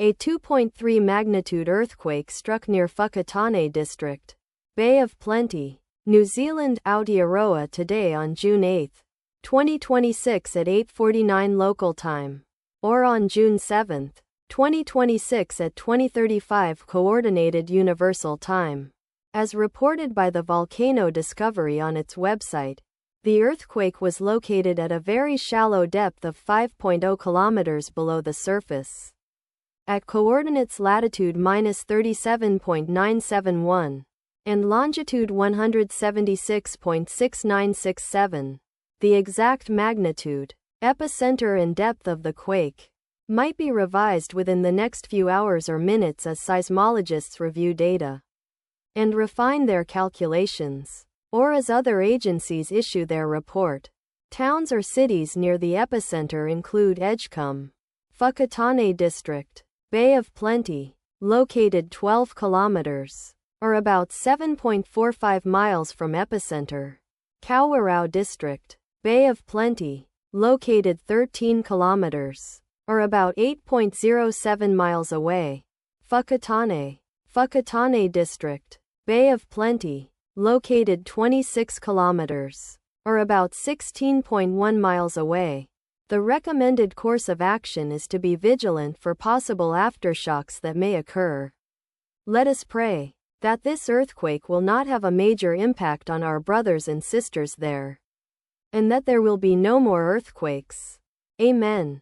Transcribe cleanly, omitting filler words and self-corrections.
A 2.3 magnitude earthquake struck near Whakatane District, Bay of Plenty, New Zealand, Aotearoa today on June 8, 2026 at 8:49 local time, or on June 7, 2026 at 20:35 Coordinated Universal Time. As reported by the Volcano Discovery on its website, the earthquake was located at a very shallow depth of 5.0 kilometers below the surface, at coordinates latitude -37.971 and longitude 176.6967. The exact magnitude, epicenter and depth of the quake might be revised within the next few hours or minutes as seismologists review data and refine their calculations, or as other agencies issue their report. Towns or cities near the epicenter include Edgecumbe, Whakatane District, Bay of Plenty, located 12 kilometers, or about 7.45 miles from epicenter; Kawerau District, Bay of Plenty, located 13 kilometers, or about 8.07 miles away; Whakatane District, Bay of Plenty, located 26 kilometers, or about 16.1 miles away. The recommended course of action is to be vigilant for possible aftershocks that may occur. Let us pray that this earthquake will not have a major impact on our brothers and sisters there, and that there will be no more earthquakes. Amen.